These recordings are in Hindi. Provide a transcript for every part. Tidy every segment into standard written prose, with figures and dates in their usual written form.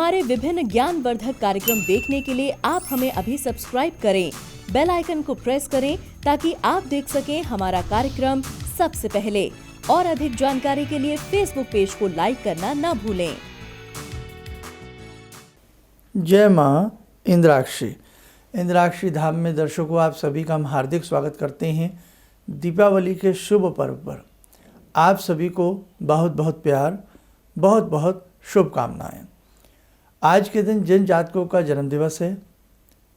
हमारे विभिन्न ज्ञानवर्धक कार्यक्रम देखने के लिए आप हमें अभी सब्सक्राइब करें, बेल आइकन को प्रेस करें ताकि आप देख सकें हमारा कार्यक्रम सबसे पहले। और अधिक जानकारी के लिए फेसबुक पेज को लाइक करना न भूलें। जय माँ इंद्राक्षी। इंद्राक्षी धाम में दर्शकों आप सभी का हम हार्दिक स्वागत करते हैं। दीपावली के शुभ पर्व पर आप सभी को बहुत बहुत प्यार, बहुत बहुत शुभकामनाएं। आज के दिन जिन जातकों का जन्मदिवस है,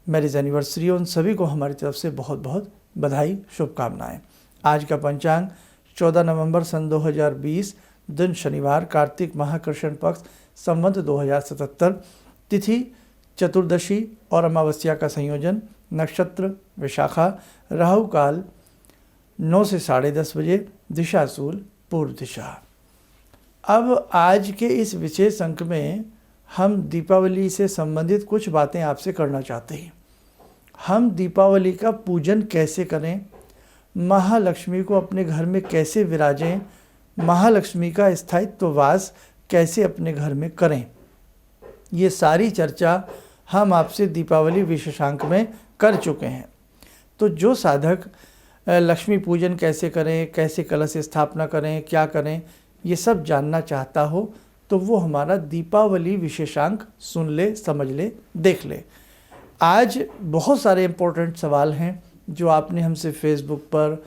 मैरिज एनिवर्सरी, उन सभी को हमारी तरफ से बहुत बहुत बधाई, शुभकामनाएं। आज का पंचांग 14 नवंबर सन 2020, दिन शनिवार, कार्तिक माह कृष्ण पक्ष, संवत 2077, तिथि चतुर्दशी और अमावस्या का संयोजन, नक्षत्र विशाखा, राहु काल 9 से 10:30 बजे, दिशा शूल पूर्व दिशा। अब आज के इस विशेष अंक में हम दीपावली से संबंधित कुछ बातें आपसे करना चाहते हैं। हम दीपावली का पूजन कैसे करें, महालक्ष्मी को अपने घर में कैसे विराजें, महालक्ष्मी का स्थायित्व वास कैसे अपने घर में करें, ये सारी चर्चा हम आपसे दीपावली विशेषांक में कर चुके हैं। तो जो साधक लक्ष्मी पूजन कैसे करें, कैसे कलश स्थापना करें, क्या करें, ये सब जानना चाहता हो तो वो हमारा दीपावली विशेषांक सुन ले, समझ ले, देख ले। आज बहुत सारे इम्पोर्टेंट सवाल हैं जो आपने हमसे फेसबुक पर,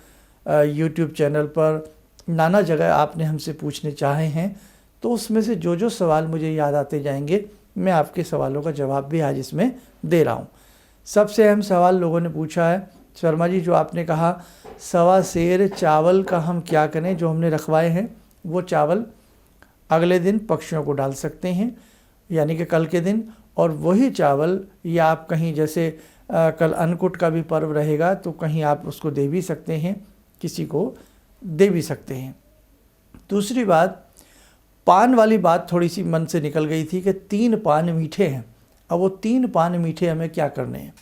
यूट्यूब चैनल पर, नाना जगह आपने हमसे पूछने चाहे हैं। तो उसमें से जो जो सवाल मुझे याद आते जाएंगे, मैं आपके सवालों का जवाब भी आज इसमें दे रहा हूँ। सबसे अहम सवाल लोगों ने पूछा है, शर्मा जी जो आपने कहा 1.25 सेर चावल का हम क्या करें, जो हमने रखवाए हैं वो चावल अगले दिन पक्षियों को डाल सकते हैं, यानी कि कल के दिन। और वही चावल या आप कहीं जैसे कल अन्नकूट का भी पर्व रहेगा तो कहीं आप उसको दे भी सकते हैं, किसी को दे भी सकते हैं। दूसरी बात, पान वाली बात थोड़ी सी मन से निकल गई थी कि 3 पान मीठे हैं। अब वो 3 पान मीठे हमें क्या करने हैं?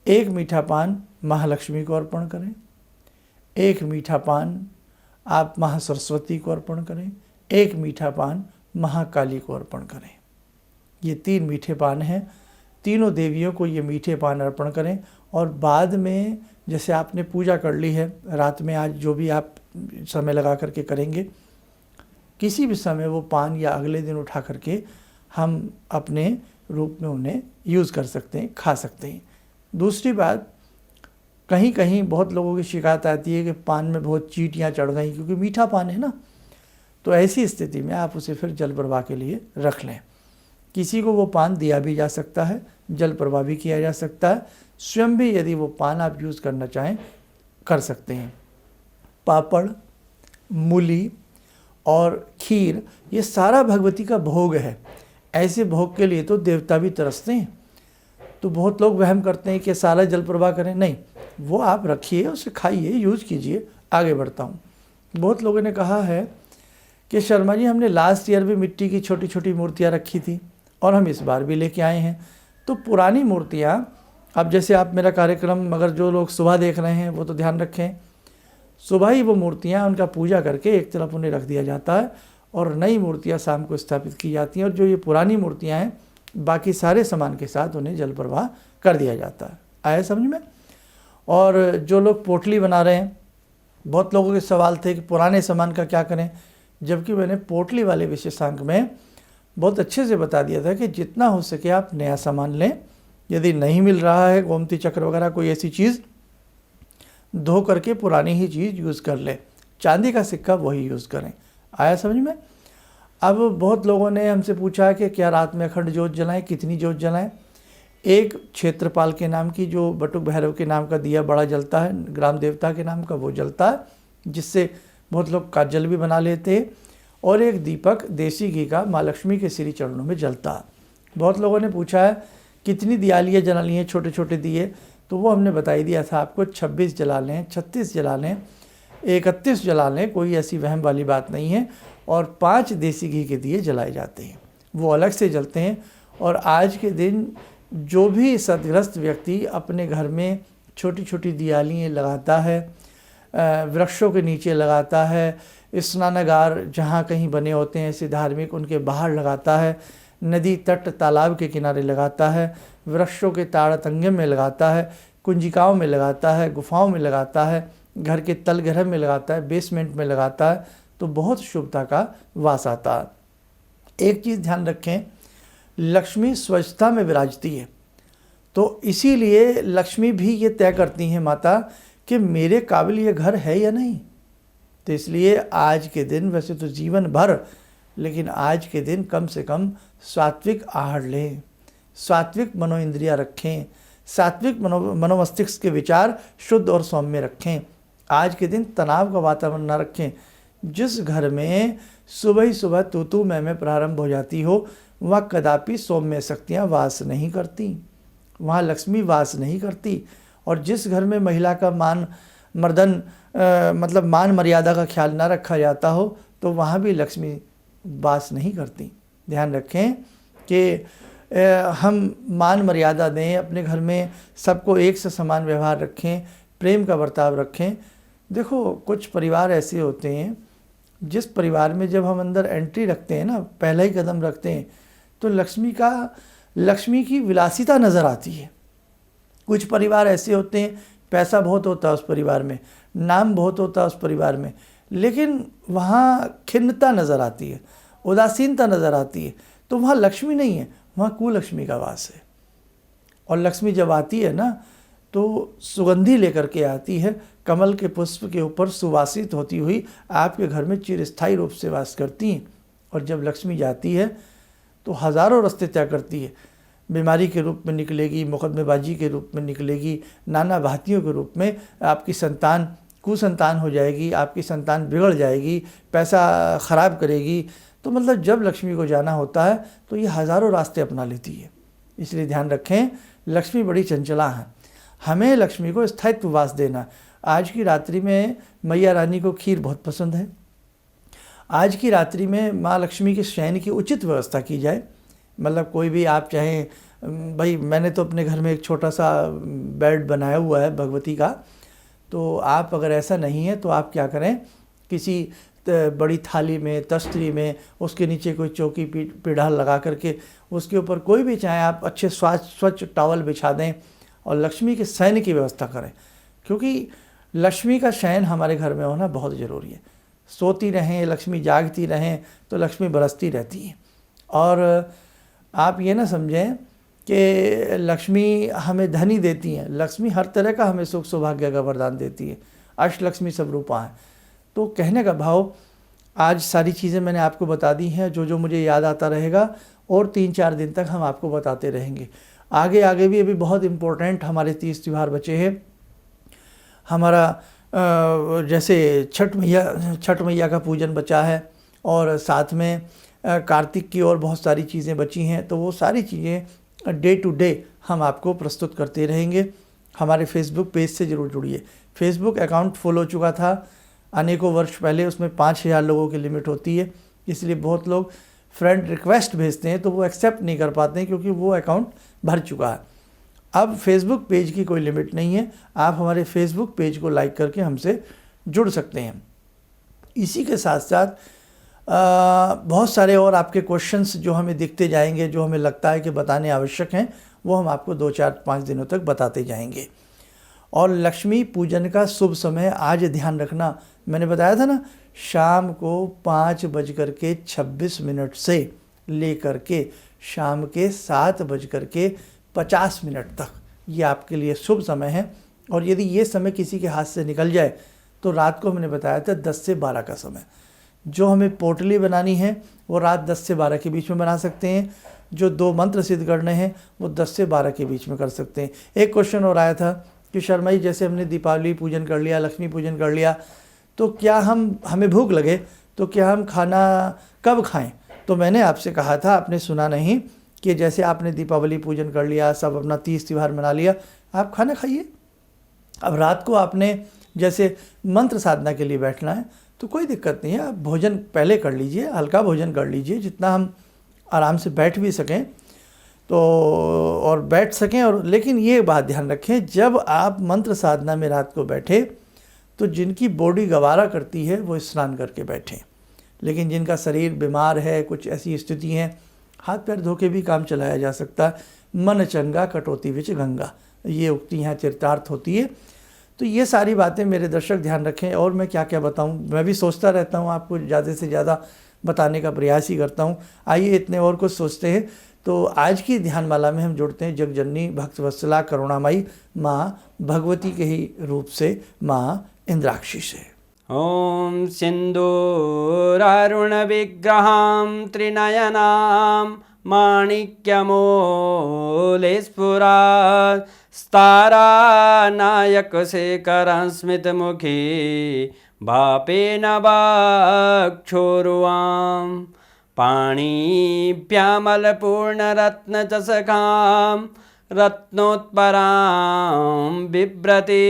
1 मीठा पान महालक्ष्मी को अर्पण करें, 1 मीठा पान आप महासरस्वती को अर्पण करें, 1 मीठा पान महाकाली को अर्पण करें। ये 3 मीठे पान हैं, तीनों देवियों को ये मीठे पान अर्पण करें। और बाद में जैसे आपने पूजा कर ली है, रात में आज जो भी आप समय लगा करके करेंगे, किसी भी समय वो पान या अगले दिन उठा करके हम अपने रूप में उन्हें यूज़ कर सकते हैं, खा सकते हैं। दूसरी बात, कहीं कहीं बहुत लोगों की शिकायत आती है कि पान में बहुत चींटियाँ चढ़ गई, क्योंकि मीठा पान है ना। तो ऐसी स्थिति में आप उसे फिर जल प्रवाह के लिए रख लें। किसी को वो पान दिया भी जा सकता है, जल प्रवाह भी किया जा सकता है, स्वयं भी यदि वो पान आप यूज़ करना चाहें कर सकते हैं। पापड़, मूली और खीर, ये सारा भगवती का भोग है। ऐसे भोग के लिए तो देवता भी तरसते हैं। तो बहुत लोग वहम करते हैं कि सारा जल प्रवाह करें, नहीं, वो आप रखिए, उसे खाइए, यूज़ कीजिए। आगे बढ़ता हूँ। बहुत लोगों ने कहा है कि शर्मा जी हमने लास्ट ईयर भी मिट्टी की छोटी छोटी मूर्तियाँ रखी थी और हम इस बार भी लेके आए हैं। तो पुरानी मूर्तियाँ, अब जैसे आप मेरा कार्यक्रम, अगर जो लोग सुबह देख रहे हैं वो तो ध्यान रखें, सुबह ही वो मूर्तियाँ उनका पूजा करके एक तरफ उन्हें रख दिया जाता है और नई मूर्तियाँ शाम को स्थापित की जाती हैं। और जो ये पुरानी मूर्तियाँ हैं, बाकी सारे सामान के साथ उन्हें जल प्रवाह कर दिया जाता है। आया समझ में? और जो लोग पोटली बना रहे हैं, बहुत लोगों के सवाल थे कि पुराने सामान का क्या करें, जबकि मैंने पोटली वाले विशेषांक में बहुत अच्छे से बता दिया था कि जितना हो सके आप नया सामान लें। यदि नहीं मिल रहा है गोमती चक्र वगैरह कोई ऐसी चीज़, धो करके पुरानी ही चीज़ यूज़ कर लें। चांदी का सिक्का वही यूज़ करें। आया समझ में? अब बहुत लोगों ने हमसे पूछा कि क्या रात में अखंड ज्योत जलाएं, कितनी ज्योत जलाएं। एक क्षेत्रपाल के नाम की, जो बटुक भैरव के नाम का दिया बड़ा जलता है, ग्राम देवता के नाम का, वो जलता है, जिससे बहुत लोग काजल भी बना लेते हैं। और एक दीपक देसी घी का माँ लक्ष्मी के श्री चरणों में जलता है। बहुत लोगों ने पूछा है कितनी दियालियाँ जलानी है, छोटे छोटे दिए, तो वो हमने बता ही दिया था आपको। 26 जला लें, 36 जला लें, 31 जला लें, कोई ऐसी वहम वाली बात नहीं है। और 5 देसी घी के दिए जलाए जाते हैं, वो अलग से जलते हैं। और आज के दिन जो भी सदग्रस्त व्यक्ति अपने घर में छोटी छोटी दियालियाँ लगाता है, वृक्षों के नीचे लगाता है, स्नानागार जहाँ कहीं बने होते हैं ऐसे धार्मिक, उनके बाहर लगाता है, नदी तट तालाब के किनारे लगाता है, वृक्षों के ताड़तंगे में लगाता है, कुंजिकाओं में लगाता है, गुफाओं में लगाता है, घर के तलगृह में लगाता है, बेसमेंट में लगाता है, तो बहुत शुभता का वास आता है। एक चीज़ ध्यान रखें, लक्ष्मी स्वच्छता में विराजती है, तो इसीलिए लक्ष्मी भी ये तय करती हैं माता कि मेरे काबिल ये घर है या नहीं। तो इसलिए आज के दिन, वैसे तो जीवन भर, लेकिन आज के दिन कम से कम सात्विक आहार लें, सात्विक मनोइंद्रियां रखें, सात्विक मनोमस्तिष्क के विचार शुद्ध और सौम्य रखें। आज के दिन तनाव का वातावरण न रखें। जिस घर में सुबह ही सुबह तू मैं प्रारंभ हो जाती हो, वहाँ कदापि सौम्य शक्तियाँ वास नहीं करती, वहाँ लक्ष्मी वास नहीं करती। और जिस घर में महिला का मान मर्यादा का ख्याल ना रखा जाता हो, तो वहाँ भी लक्ष्मी वास नहीं करती। ध्यान रखें कि हम मान मर्यादा दें, अपने घर में सबको एक से समान व्यवहार रखें, प्रेम का बर्ताव रखें। देखो, कुछ परिवार ऐसे होते हैं, जिस परिवार में जब हम अंदर एंट्री रखते हैं ना, पहला ही कदम रखते हैं, तो लक्ष्मी की विलासिता नज़र आती है। कुछ परिवार ऐसे होते हैं, पैसा बहुत होता है उस परिवार में, नाम बहुत होता है उस परिवार में, लेकिन वहाँ खिन्नता नज़र आती है, उदासीनता नज़र आती है, तो वहाँ लक्ष्मी नहीं है, वहाँ कुलक्ष्मी का वास है। और लक्ष्मी जब आती है ना, तो सुगंधी लेकर के आती है, कमल के पुष्प के ऊपर सुवासित होती हुई आपके घर में चिरस्थायी रूप से वास करती हैं। और जब लक्ष्मी जाती है तो हज़ारों रास्ते तय करती है। बीमारी के रूप में निकलेगी, मुकदमेबाजी के रूप में निकलेगी, नाना भांतियों के रूप में आपकी संतान कुसंतान हो जाएगी, आपकी संतान बिगड़ जाएगी, पैसा ख़राब करेगी। तो मतलब जब लक्ष्मी को जाना होता है तो ये हज़ारों रास्ते अपना लेती है। इसलिए ध्यान रखें, लक्ष्मी बड़ी चंचला है, हमें लक्ष्मी को स्थायित्व वास देना। आज की रात्रि में मैया रानी को खीर बहुत पसंद है। आज की रात्रि में माँ लक्ष्मी के शयन की उचित व्यवस्था की जाए। मतलब कोई भी आप चाहें, भाई मैंने तो अपने घर में एक छोटा सा बेड बनाया हुआ है भगवती का, तो आप अगर ऐसा नहीं है तो आप क्या करें, किसी बड़ी थाली में, तस्तरी में, उसके नीचे कोई चौकी पीढ़ा लगा करके उसके ऊपर कोई भी चाहे आप अच्छे स्वच्छ टॉवल बिछा दें और लक्ष्मी के शयन की व्यवस्था करें। क्योंकि लक्ष्मी का शयन हमारे घर में होना बहुत ज़रूरी है। सोती रहें, लक्ष्मी जागती रहें तो लक्ष्मी बरसती रहती है। और आप ये ना समझें कि लक्ष्मी हमें धन ही देती हैं, लक्ष्मी हर तरह का हमें सुख सौभाग्य का वरदान देती है। अष्टलक्ष्मी सब रूपा है। तो कहने का भाव, आज सारी चीज़ें मैंने आपको बता दी हैं, जो मुझे याद आता रहेगा, और 3-4 दिन तक हम आपको बताते रहेंगे। आगे भी अभी बहुत इम्पोर्टेंट हमारे 30 त्यौहार बचे हैं। हमारा जैसे छठ मैया का पूजन बचा है, और साथ में कार्तिक की और बहुत सारी चीज़ें बची हैं। तो वो सारी चीज़ें डे टू डे हम आपको प्रस्तुत करते रहेंगे। हमारे फेसबुक पेज से ज़रूर जुड़िए। फेसबुक अकाउंट फुल हो चुका था अनेकों वर्ष पहले, उसमें 5000 लोगों की लिमिट होती है, इसलिए बहुत लोग फ्रेंड रिक्वेस्ट भेजते हैं तो वो एक्सेप्ट नहीं कर पाते हैं, क्योंकि वो अकाउंट भर चुका है। अब फेसबुक पेज की कोई लिमिट नहीं है, आप हमारे फेसबुक पेज को लाइक करके हमसे जुड़ सकते हैं। इसी के साथ साथ बहुत सारे और आपके क्वेश्चंस जो हमें दिखते जाएंगे, जो हमें लगता है कि बताने आवश्यक हैं, वो हम आपको 2-4-5 दिनों तक बताते जाएंगे। और लक्ष्मी पूजन का शुभ समय आज ध्यान रखना, मैंने बताया था ना, शाम को 5:26 से लेकर के शाम के 7:50 तक ये आपके लिए शुभ समय है। और यदि ये समय किसी के हाथ से निकल जाए तो रात को हमने बताया था 10 से 12 का समय। जो हमें पोटली बनानी है वो रात 10 से 12 के बीच में बना सकते हैं। जो 2 मंत्र सिद्ध करने हैं वो 10 से 12 के बीच में कर सकते हैं। एक क्वेश्चन और आया था कि शर्मा जी, जैसे हमने दीपावली पूजन कर लिया, लक्ष्मी पूजन कर लिया, तो क्या हमें भूख लगे तो क्या हम खाना कब खाएं? तो मैंने आपसे कहा था, आपने सुना नहीं, कि जैसे आपने दीपावली पूजन कर लिया, सब अपना 30 त्यौहार मना लिया, आप खाना खाइए। अब रात को आपने जैसे मंत्र साधना के लिए बैठना है तो कोई दिक्कत नहीं है, आप भोजन पहले कर लीजिए, हल्का भोजन कर लीजिए, जितना हम आराम से बैठ भी सकें तो, और बैठ सकें। और लेकिन ये बात ध्यान रखें, जब आप मंत्र साधना में रात को बैठे तो जिनकी बॉडी गवारा करती है वो स्नान करके बैठें। लेकिन जिनका शरीर बीमार है, कुछ ऐसी स्थिति हैं, हाथ पैर धो के भी काम चलाया जा सकता है। मन चंगा कटौती विच गंगा, ये उक्ति यहाँ चरितार्थ होती है। तो ये सारी बातें मेरे दर्शक ध्यान रखें। और मैं क्या क्या बताऊं, मैं भी सोचता रहता हूं, आपको ज़्यादा से ज़्यादा बताने का प्रयास ही करता हूं। आइए इतने और कुछ सोचते हैं। तो आज की ध्यानमाला में हम जुड़ते हैं जगजननी भक्तवत्सला करुणामयी माँ भगवती के ही रूप से माँ इंद्राक्षी से। ॐ सिन्दूरारुणविग्रहां त्रिनयनां माणिक्यमूलस्फुरात् स्तारानायकशेखरं स्मितमुखी भापेन वक्षोरुवां पाणिभ्यामलपूर्णरत्नचषकां रत्नोत्परां बिभ्रति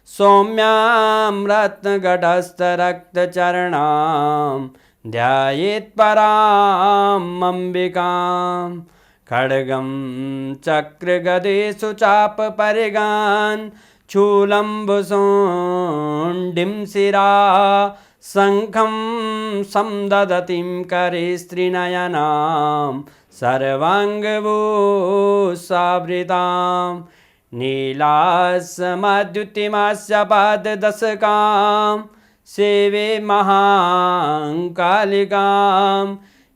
सौम्यां रत्नघटस्थरक्तचरणां ध्यायेत्परामम्बिकां खड्गं चक्रगदेषु चापपरिगान् शूलम्बुशोण्डिं शिरा शङ्खं संदधतीं करे स्त्रीनयनां सर्वाङ्गभूषावृतां नीलास्मद्युतिमास्य पाददशकां सेवे महाकालिकां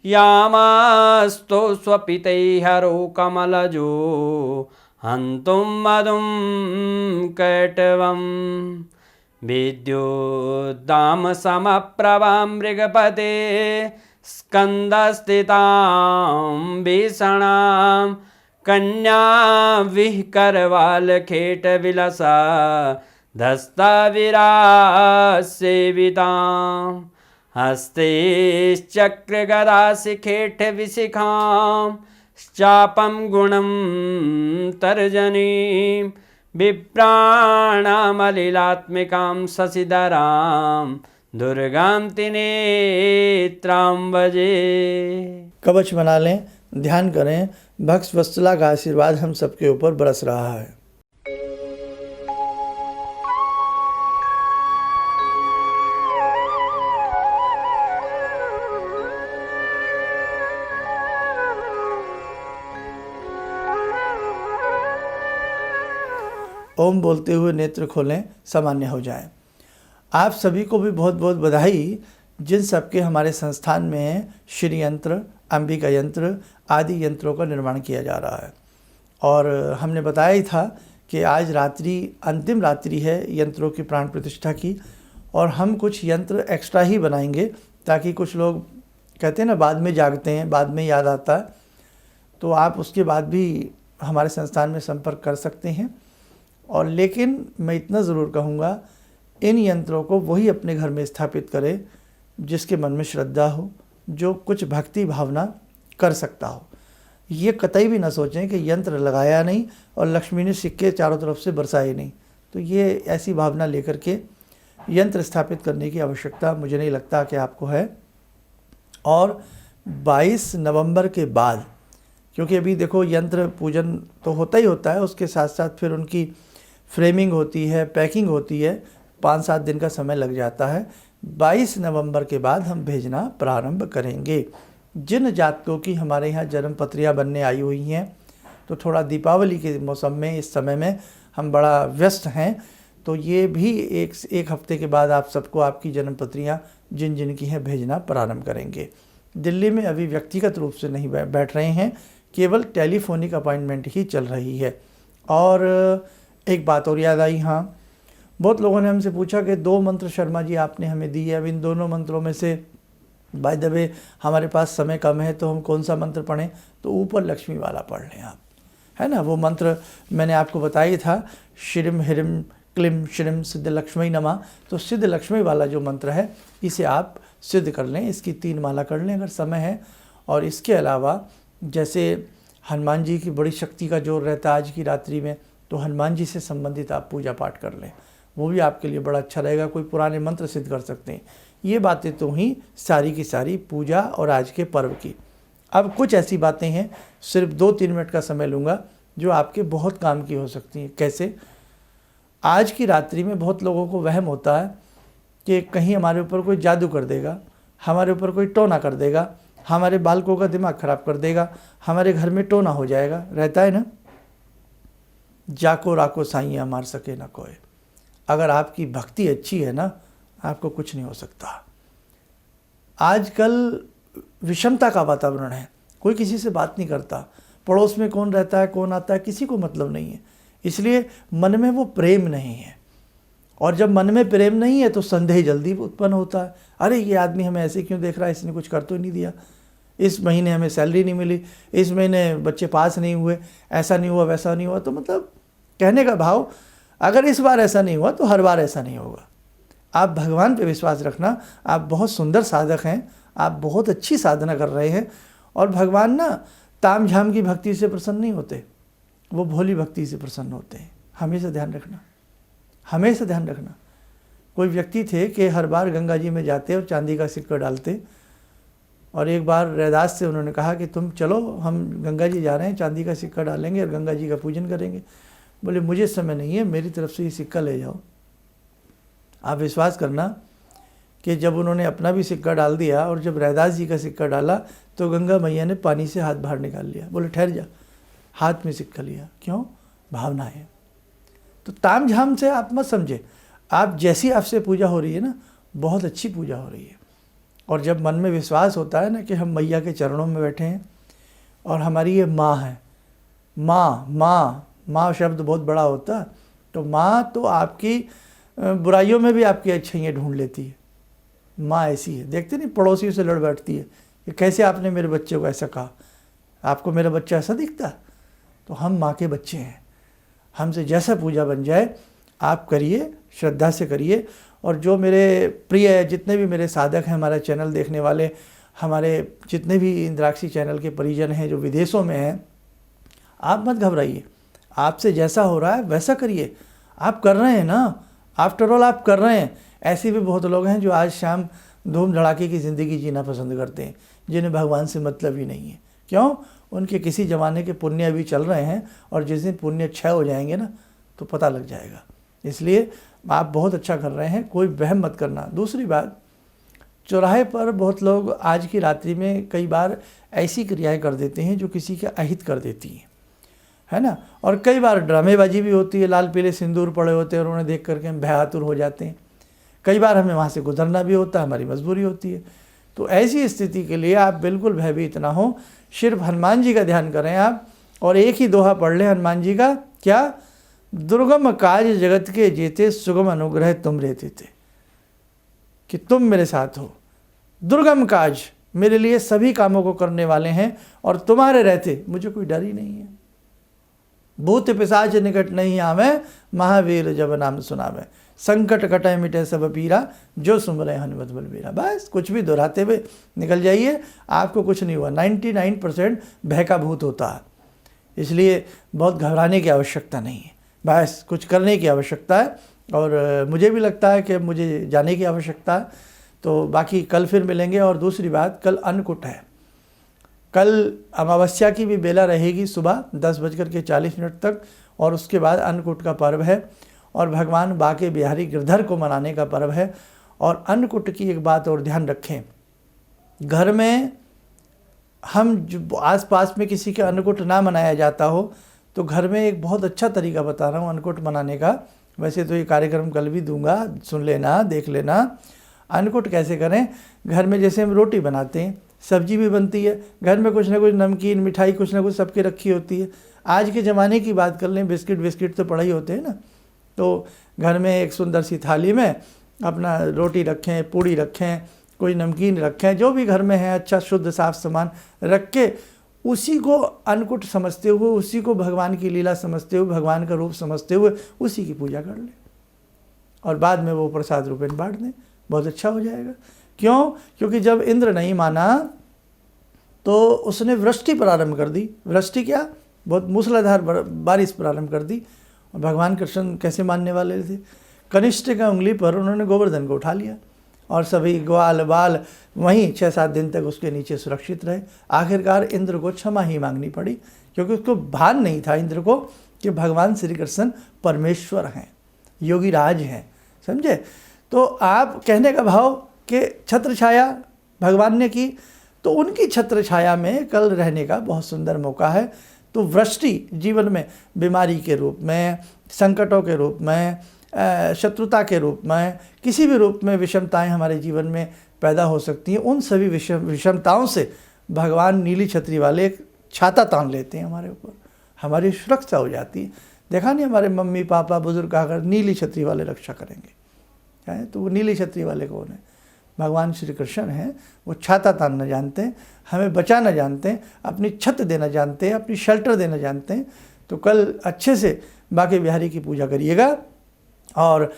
यामास्तो स्वपितैहरो कमलजो हन्तुं मधुं कैटवं विद्युद्दामसमप्रभां मृगपते स्कन्दस्थितां भीषणां कन्या विहकरवालखेटविलसा धस्ताविरासेवितां हस्तैश्चक्रगदाशिखेटविशिखां चापं गुणं तर्जनीं विप्राणामलिलात्मिकां शशिधरां दुर्गां त्रिनेत्रां भजे। कवच बना लें, ध्यान करें, भक्तवत्सला का आशीर्वाद हम सबके ऊपर बरस रहा है। ओम बोलते हुए नेत्र खोलें, सामान्य हो जाएं। आप सभी को भी बहुत बहुत बधाई, जिन सबके हमारे संस्थान में श्री यंत्र, अंबिका यंत्र आदि यंत्रों का निर्माण किया जा रहा है। और हमने बताया ही था कि आज रात्रि अंतिम रात्रि है यंत्रों की प्राण प्रतिष्ठा की, और हम कुछ यंत्र एक्स्ट्रा ही बनाएंगे ताकि कुछ लोग कहते हैं ना बाद में जागते हैं, बाद में याद आता है, तो आप उसके बाद भी हमारे संस्थान में संपर्क कर सकते हैं। और लेकिन मैं इतना ज़रूर कहूँगा, इन यंत्रों को वही अपने घर में स्थापित करें जिसके मन में श्रद्धा हो, जो कुछ भक्ति भावना कर सकता हो। ये कतई भी ना सोचें कि यंत्र लगाया नहीं और लक्ष्मी ने सिक्के चारों तरफ से बरसाए नहीं। तो ये ऐसी भावना लेकर के यंत्र स्थापित करने की आवश्यकता मुझे नहीं लगता कि आपको है। और 22 नवंबर के बाद, क्योंकि अभी देखो यंत्र पूजन तो होता ही होता है, उसके साथ साथ फिर उनकी फ्रेमिंग होती है, पैकिंग होती है, 5-7 दिन का समय लग जाता है। 22 नवंबर के बाद हम भेजना प्रारंभ करेंगे। जिन जातकों की हमारे यहाँ जन्म पत्रियाँ बनने आई हुई हैं, तो थोड़ा दीपावली के मौसम में, इस समय में हम बड़ा व्यस्त हैं, तो ये भी एक हफ्ते के बाद आप सबको आपकी जन्म पत्रियाँ जिन जिन की हैं भेजना प्रारंभ करेंगे। दिल्ली में अभी व्यक्तिगत रूप से नहीं बैठ रहे हैं, केवल टेलीफोनिक अपॉइंटमेंट ही चल रही है। और एक बात और याद आई, हाँ, बहुत लोगों ने हमसे पूछा कि 2 मंत्र शर्मा जी आपने हमें दिए, अब इन दोनों मंत्रों में से बाय द वे हमारे पास समय कम है, तो हम कौन सा मंत्र पढ़ें? तो ऊपर लक्ष्मी वाला पढ़ लें आप, है ना। वो मंत्र मैंने आपको बताया था, श्रीम हिरिम क्लीम श्रीम सिद्ध लक्ष्मी नमः। तो सिद्ध लक्ष्मी वाला जो मंत्र है, इसे आप सिद्ध कर लें, इसकी 3 माला कर लें अगर समय है। और इसके अलावा जैसे हनुमान जी की बड़ी शक्ति का जोर रहता है आज की रात्रि में, तो हनुमान जी से संबंधित आप पूजा पाठ कर लें, वो भी आपके लिए बड़ा अच्छा रहेगा। कोई पुराने मंत्र सिद्ध कर सकते हैं। ये बातें तो ही सारी की सारी पूजा और आज के पर्व की। अब कुछ ऐसी बातें हैं, सिर्फ 2-3 मिनट का समय लूँगा, जो आपके बहुत काम की हो सकती हैं। कैसे? आज की रात्रि में बहुत लोगों को वहम होता है कि कहीं हमारे ऊपर कोई जादू कर देगा, हमारे ऊपर कोई टोना कर देगा, हमारे बालकों का दिमाग खराब कर देगा, हमारे घर में टोना हो जाएगा। रहता है ना, जाको राको साइयाँ मार सके ना कोई। अगर आपकी भक्ति अच्छी है ना, आपको कुछ नहीं हो सकता। आजकल विषमता का वातावरण है, कोई किसी से बात नहीं करता, पड़ोस में कौन रहता है कौन आता है किसी को मतलब नहीं है, इसलिए मन में वो प्रेम नहीं है। और जब मन में प्रेम नहीं है तो संदेह जल्दी उत्पन्न होता है। अरे ये आदमी हमें ऐसे क्यों देख रहा है, इसने कुछ कर तो नहीं दिया, इस महीने हमें सैलरी नहीं मिली, इस महीने बच्चे पास नहीं हुए, ऐसा नहीं हुआ वैसा नहीं हुआ। तो मतलब कहने का भाव, अगर इस बार ऐसा नहीं हुआ तो हर बार ऐसा नहीं होगा। आप भगवान पे विश्वास रखना, आप बहुत सुंदर साधक हैं, आप बहुत अच्छी साधना कर रहे हैं। और भगवान ना ताम झाम की भक्ति से प्रसन्न नहीं होते, वो भोली भक्ति से प्रसन्न होते हैं। हमेशा ध्यान रखना, हमेशा ध्यान रखना। कोई व्यक्ति थे कि हर बार गंगा जी में जाते और चांदी का सिक्का डालते, और एक बार रैदास से उन्होंने कहा कि तुम चलो, हम गंगा जी जा रहे हैं, चांदी का सिक्का डालेंगे और गंगा जी का पूजन करेंगे। बोले मुझे समय नहीं है, मेरी तरफ से ये सिक्का ले जाओ। आप विश्वास करना कि जब उन्होंने अपना भी सिक्का डाल दिया और जब रैदास जी का सिक्का डाला तो गंगा मैया ने पानी से हाथ बाहर निकाल लिया। बोले ठहर जा, हाथ में सिक्का लिया, क्यों? भावना है। तो ताम झाम से आप मत समझे, आप जैसी आपसे पूजा हो रही है ना, बहुत अच्छी पूजा हो रही है। और जब मन में विश्वास होता है ना कि हम मैया के चरणों में बैठे हैं और हमारी ये माँ है, माँ शब्द बहुत बड़ा होता, तो माँ तो आपकी बुराइयों में भी आपकी अच्छाइयाँ ढूंढ लेती है। माँ ऐसी है, देखते नहीं पड़ोसियों से लड़ बैठती है कि कैसे आपने मेरे बच्चे को ऐसा कहा, आपको मेरा बच्चा ऐसा दिखता? तो हम माँ के बच्चे हैं, हमसे जैसा पूजा बन जाए आप करिए, श्रद्धा से करिए। और जो मेरे प्रिय जितने भी मेरे साधक हैं, हमारा चैनल देखने वाले, हमारे जितने भी इंद्राक्षी चैनल के परिजन हैं जो विदेशों में हैं, आप मत घबराइए, आपसे जैसा हो रहा है वैसा करिए। आप कर रहे हैं ना, आफ्टर ऑल आप कर रहे हैं। ऐसे भी बहुत लोग हैं जो आज शाम धूम धड़ाके की ज़िंदगी जीना पसंद करते हैं, जिन्हें भगवान से मतलब ही नहीं है। क्यों? उनके किसी ज़माने के पुण्य अभी चल रहे हैं, और जिस दिन पुण्य क्षय हो जाएंगे ना तो पता लग जाएगा। इसलिए आप बहुत अच्छा कर रहे हैं, कोई वहम मत करना। दूसरी बात, चौराहे पर बहुत लोग आज की रात्रि में कई बार ऐसी क्रियाएं कर देते हैं जो किसी के अहित कर देती हैं, है ना। और कई बार ड्रामेबाजी भी होती है, लाल पीले सिंदूर पड़े होते हैं और उन्हें देख करके हम भयातुर हो जाते हैं। कई बार हमें वहाँ से गुजरना भी होता है, हमारी मजबूरी होती है। तो ऐसी स्थिति के लिए आप बिल्कुल भयभीत ना हो, सिर्फ हनुमान जी का ध्यान करें आप, और एक ही दोहा पढ़ लें हनुमान जी का, क्या? दुर्गम काज जगत के जेते, सुगम अनुग्रह तुम रहते थे। कि तुम मेरे साथ हो, दुर्गम काज मेरे लिए सभी कामों को करने वाले हैं, और तुम्हारे रहते मुझे कोई डर ही नहीं है। भूत पिशाच निकट नहीं आवे, महावीर जब नाम सुनावे, संकट कटे मिटे सब पीरा, जो सुमरे हनुमत बलबीरा। बस कुछ भी दोहराते हुए निकल जाइए, आपको कुछ नहीं हुआ। 99% भय का भूत होता है, इसलिए बहुत घबराने की आवश्यकता नहीं है, बस कुछ करने की आवश्यकता है। और मुझे भी लगता है कि मुझे जाने की आवश्यकता है। तो बाकी कल फिर मिलेंगे। और दूसरी बात, कल अन्नकूट है, कल अमावस्या की भी बेला रहेगी सुबह 10:40 तक, और उसके बाद अन्नकूट का पर्व है, और भगवान बाके बिहारी गिरधर को मनाने का पर्व है। और अन्नकूट की एक बात और ध्यान रखें, घर में हम जो आसपास में किसी के अन्नकूट ना मनाया जाता हो, तो घर में एक बहुत अच्छा तरीका बता रहा हूँ अन्नकूट मनाने का। वैसे तो ये कार्यक्रम कल भी दूंगा, सुन लेना, देख लेना। अन्नकूट कैसे करें? घर में जैसे हम रोटी बनाते हैं, सब्जी भी बनती है, घर में कुछ ना कुछ नमकीन मिठाई कुछ ना कुछ सबके रखी होती है। आज के ज़माने की बात कर लें, बिस्किट तो पड़ा ही होते हैं ना, तो घर में एक सुंदर सी थाली में अपना रोटी रखें, पूड़ी रखें, कोई नमकीन रखें, जो भी घर में है अच्छा शुद्ध साफ सामान रख के, उसी को अन्नकूट समझते हुए, उसी को भगवान की लीला समझते हुए, भगवान का रूप समझते हुए उसी की पूजा कर लें, और बाद में वो प्रसाद रूपेण बांट दें, बहुत अच्छा हो जाएगा। क्यों? क्योंकि जब इंद्र नहीं माना तो उसने वृष्टि प्रारंभ कर दी। वृष्टि क्या? बहुत मूसलाधार बारिश प्रारंभ कर दी। और भगवान कृष्ण कैसे मानने वाले थे? कनिष्ठ का उंगली पर उन्होंने गोवर्धन को उठा लिया, और सभी ग्वाल बाल वहीं 6-7 दिन तक उसके नीचे सुरक्षित रहे। आखिरकार इंद्र को क्षमा ही मांगनी पड़ी, क्योंकि उसको भान नहीं था इंद्र को कि भगवान श्री कृष्ण परमेश्वर हैं, योगी राज हैं, समझे। तो आप कहने का भाव कि छत्र छाया भगवान ने की, तो उनकी छत्र छाया में कल रहने का बहुत सुंदर मौका है। तो वृष्टि जीवन में बीमारी के रूप में, संकटों के रूप में, शत्रुता के रूप में, किसी भी रूप में विषमताएं हमारे जीवन में पैदा हो सकती हैं। उन सभी विषमताओं से भगवान नीली छतरी वाले एक छाता तान लेते हैं हमारे ऊपर, हमारी सुरक्षा हो जाती है। देखा नहीं, हमारे मम्मी पापा बुजुर्ग आकर नीली छतरी वाले रक्षा करेंगे, है तो वो नीली छतरी वाले कौन है? भगवान श्री कृष्ण हैं। वो छाता तानना जानते हैं, हमें बचाना जानते हैं, अपनी छत देना जानते हैं, अपनी शेल्टर देना जानते हैं। तो कल अच्छे से बांके बिहारी की पूजा करिएगा और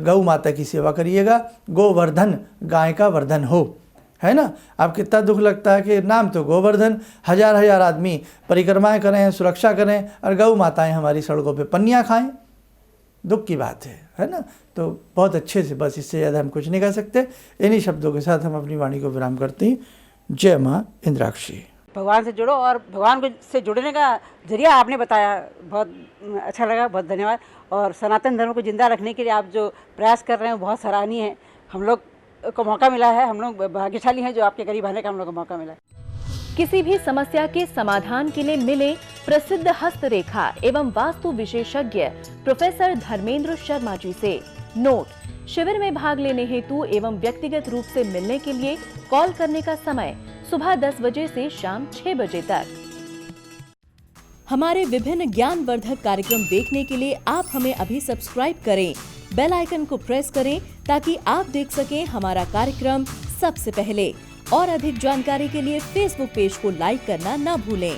गौ माता की सेवा करिएगा। गोवर्धन, गाय का वर्धन हो, है ना। अब कितना दुख लगता है कि नाम तो गोवर्धन, हजार हजार आदमी परिक्रमाएं करें, सुरक्षा करें, और गौ माताएं हमारी सड़कों पे पन्नियाँ खाएं। दुख की बात है ना। तो बहुत अच्छे से, बस इससे ज़्यादा हम कुछ नहीं कह सकते। इन्हीं शब्दों के साथ हम अपनी वाणी को विराम करते हैं। जय माँ इंद्राक्षी। भगवान से जुड़ो, और भगवान को से जुड़ने का जरिया आपने बताया, बहुत अच्छा लगा, बहुत धन्यवाद। और सनातन धर्म को जिंदा रखने के लिए आप जो प्रयास कर रहे हैं बहुत सराहनीय है। हम लोग को मौका मिला है, हम लोग भाग्यशाली हैं जो आपके करीब आने का हम लोग को मौका मिला है। किसी भी समस्या के समाधान के लिए मिले प्रसिद्ध हस्तरेखा एवं वास्तु विशेषज्ञ प्रोफेसर धर्मेंद्र शर्मा जी से। नोट: शिविर में भाग लेने हेतु एवं व्यक्तिगत रूप से मिलने के लिए कॉल करने का समय सुबह 10 बजे से शाम 6 बजे तक। हमारे विभिन्न ज्ञानवर्धक कार्यक्रम देखने के लिए आप हमें अभी सब्सक्राइब करें, बेल आइकन को प्रेस करें ताकि आप देख सकें हमारा कार्यक्रम सबसे पहले। और अधिक जानकारी के लिए फेसबुक पेज को लाइक करना न भूलें।